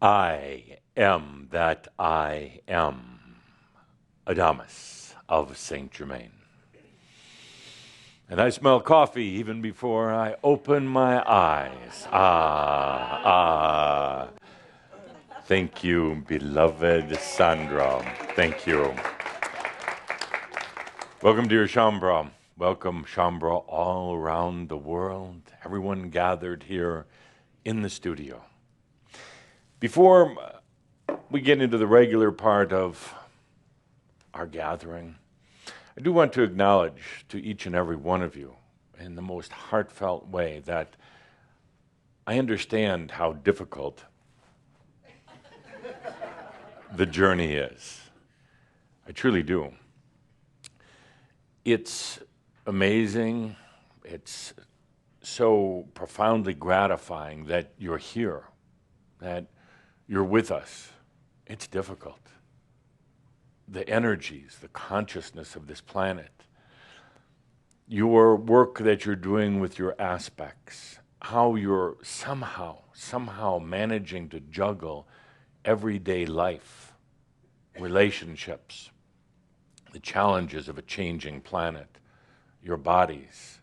I am that I am, Adamus of Saint Germain. And I smell coffee even before I open my eyes. Thank you, beloved Sandra. Thank you. Welcome, dear Shambra. Welcome, Shambra, all around the world. Everyone gathered here in the studio. Before we get into the regular part of our gathering, I do want to acknowledge to each and every one of you in the most heartfelt way that I understand how difficult the journey is. I truly do. It's amazing. It's so profoundly gratifying that you're here, that you're with us. It's difficult. The energies, the consciousness of this planet, your work that you're doing with your aspects, how you're somehow managing to juggle everyday life, relationships, the challenges of a changing planet, your bodies,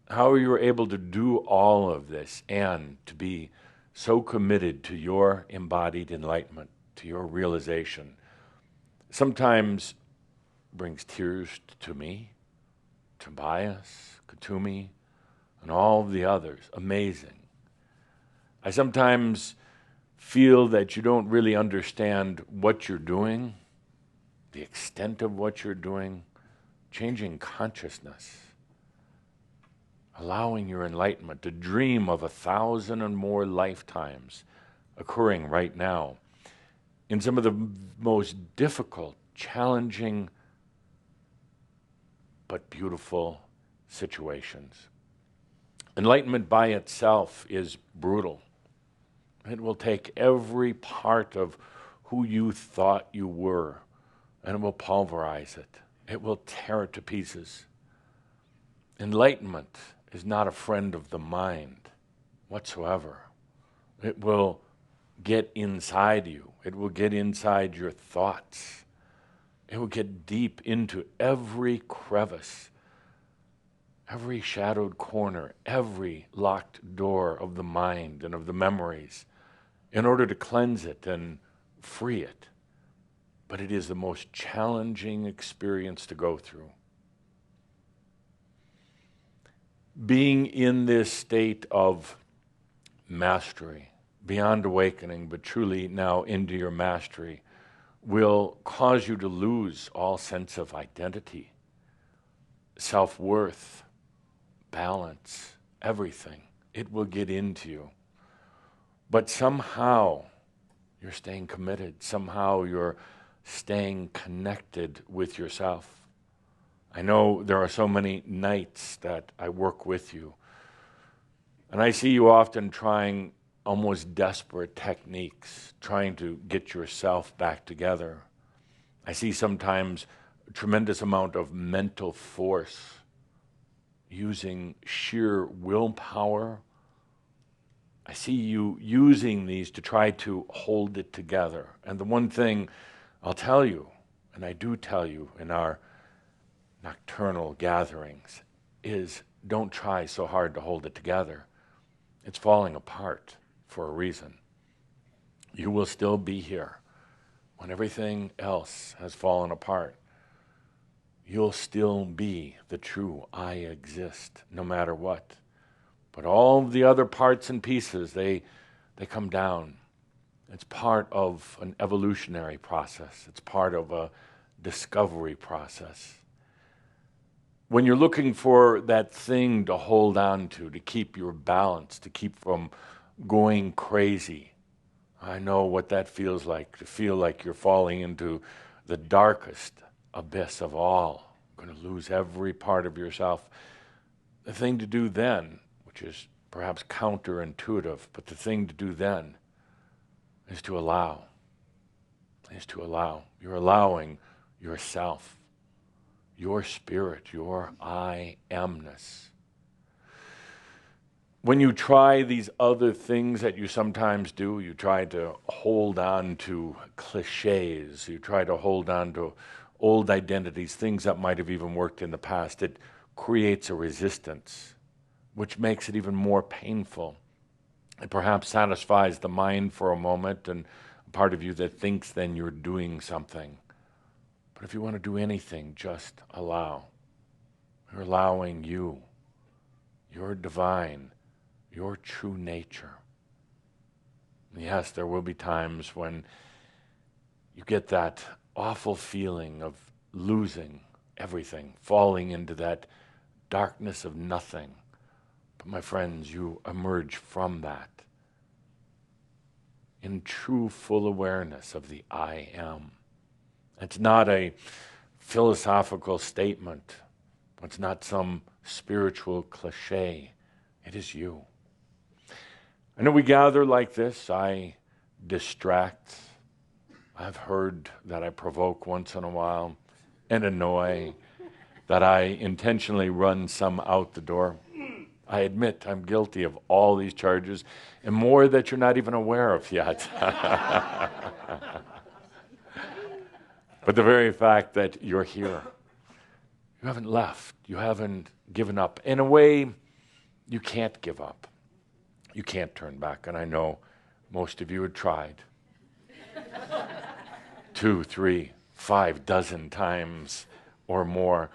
how you're able to do all of this and to be so committed to your embodied enlightenment, to your realization, sometimes brings tears to me, to Tobias, Katumi, and all of the others. Amazing. I sometimes feel that you don't really understand what you're doing, the extent of what you're doing, changing consciousness, allowing your enlightenment to dream of 1,000 and more lifetimes occurring right now in some of the most difficult, challenging, but beautiful situations. Enlightenment by itself is brutal. It will take every part of who you thought you were, and it will pulverize it. It will tear it to pieces. Enlightenment is not a friend of the mind whatsoever. It will get inside you. It will get inside your thoughts. It will get deep into every crevice, every shadowed corner, every locked door of the mind and of the memories in order to cleanse it and free it. But it is the most challenging experience to go through. Being in this state of mastery, beyond awakening, but truly now into your mastery, will cause you to lose all sense of identity, self-worth, balance, everything. It will get into you. But somehow you're staying committed. Somehow you're staying connected with yourself. I know there are so many nights that I work with you, and I see you often trying almost desperate techniques, trying to get yourself back together. I see sometimes a tremendous amount of mental force, using sheer willpower. I see you using these to try to hold it together. And the one thing I'll tell you, and I do tell you in our nocturnal gatherings, is don't try so hard to hold it together. It's falling apart for a reason. You will still be here when everything else has fallen apart. You'll still be the true I exist, no matter what. But all the other parts and pieces, they come down. It's part of an evolutionary process. It's part of a discovery process. When you're looking for that thing to hold on to keep your balance, to keep from going crazy, I know what that feels like, to feel like you're falling into the darkest abyss of all, going to lose every part of yourself. The thing to do then, which is perhaps counterintuitive, but the thing to do then is to allow, You're allowing yourself, your spirit, your I amness. when you try these other things that you sometimes do, you try to hold on to cliches, you try to hold on to old identities, things that might have even worked in the past, it creates a resistance, which makes it even more painful. It perhaps satisfies the mind for a moment and a part of you that thinks then you're doing something. But if you want to do anything, just allow. You're allowing you, your divine, your true nature. And yes, there will be times when you get that awful feeling of losing everything, falling into that darkness of nothing. But my friends, you emerge from that in true full awareness of the I am. It's not a philosophical statement. It's not some spiritual cliche. It is you. I know we gather like this. I distract. I've heard that I provoke once in a while and annoy, that I intentionally run some out the door. I admit I'm guilty of all these charges and more that you're not even aware of yet. But the very fact that you're here, you haven't left, you haven't given up. In a way, you can't give up. You can't turn back. And I know most of you had tried 2, 3, 5 dozen times or more.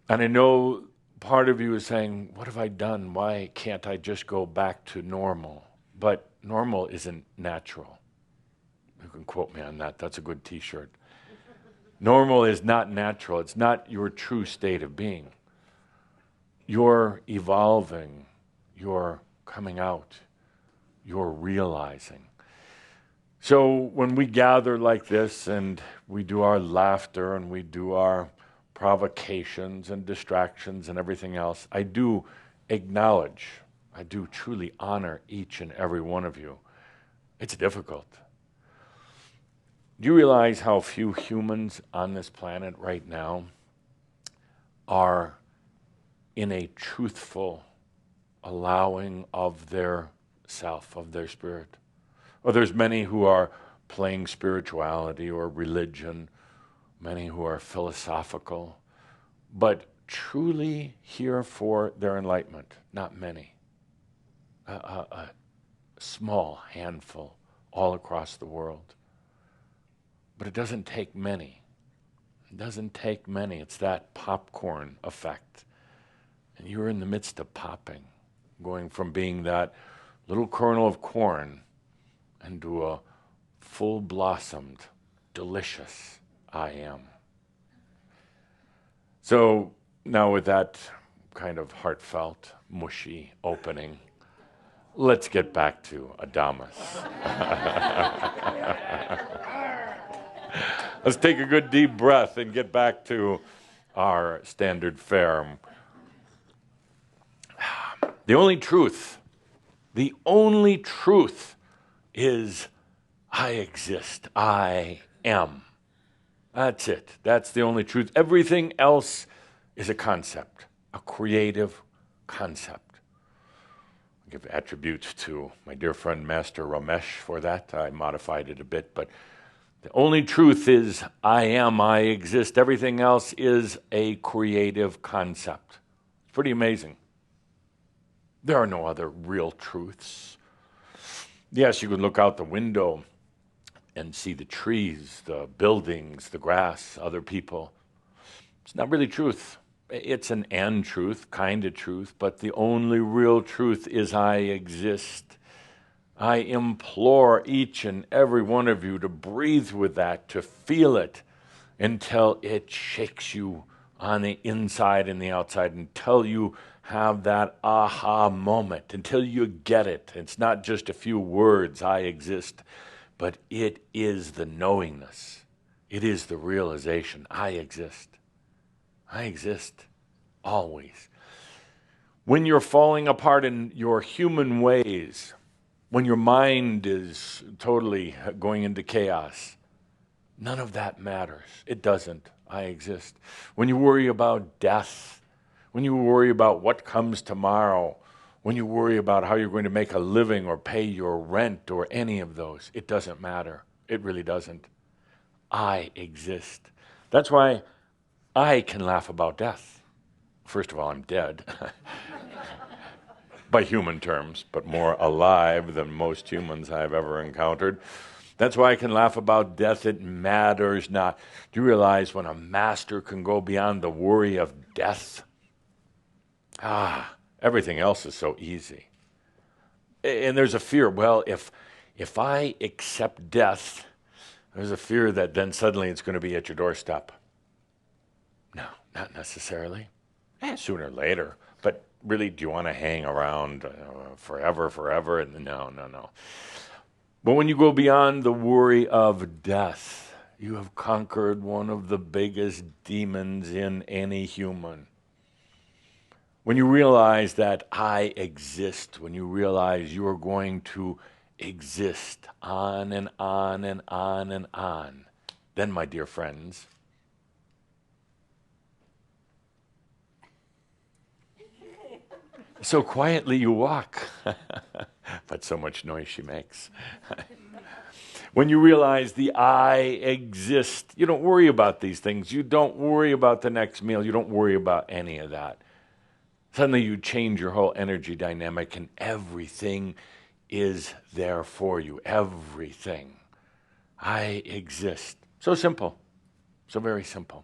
And I know part of you is saying, what have I done? Why can't I just go back to normal? But normal isn't natural. You can quote me on that. That's a good t-shirt. Normal is not natural. It's not your true state of being. You're evolving. You're coming out. You're realizing. So when we gather like this and we do our laughter and we do our provocations and distractions and everything else, I do acknowledge, I do truly honor each and every one of you. It's difficult. Do you realize how few humans on this planet right now are in a truthful allowing of their self, of their spirit? Well, there's many who are playing spirituality or religion, many who are philosophical, but truly here for their enlightenment, not many. A small handful all across the world. But it doesn't take many. It doesn't take many. It's that popcorn effect. And you're in the midst of popping, going from being that little kernel of corn into a full-blossomed, delicious I am. So now with that kind of heartfelt, mushy opening, let's get back to Adamus. Let's take a good deep breath and get back to our standard fare. The only truth is I exist. I am. That's it. That's the only truth. Everything else is a concept, a creative concept. I give attributes to my dear friend Master Ramesh for that. I modified it a bit, but the only truth is I am, I exist. Everything else is a creative concept. It's pretty amazing. There are no other real truths. Yes, you can look out the window and see the trees, the buildings, the grass, other people. It's not really truth. It's an and truth, kind of truth, but the only real truth is I exist. I implore each and every one of you to breathe with that, to feel it until it shakes you on the inside and the outside, until you have that aha moment, until you get it. It's not just a few words, I exist, but it is the knowingness. It is the realization, I exist. I exist, always. When you're falling apart in your human ways, when your mind is totally going into chaos, none of that matters. It doesn't. I exist. When you worry about death, when you worry about what comes tomorrow, when you worry about how you're going to make a living or pay your rent or any of those, it doesn't matter. It really doesn't. I exist. That's why I can laugh about death. First of all, I'm dead. By human terms, but more alive than most humans I've ever encountered. That's why I can laugh about death. It matters not. Do you realize when a master can go beyond the worry of death? Everything else is so easy. And there's a fear, well, if I accept death, there's a fear that then suddenly it's going to be at your doorstep. No, not necessarily. Sooner or later. But really, do you want to hang around forever? No. But when you go beyond the worry of death, you have conquered one of the biggest demons in any human. When you realize that I exist, when you realize you are going to exist on and on and on and on, then, my dear friends, so quietly you walk, but so much noise she makes. When you realize the I exist, you don't worry about these things. You don't worry about the next meal. You don't worry about any of that. Suddenly you change your whole energy dynamic and everything is there for you. Everything. I exist. So simple. So very simple.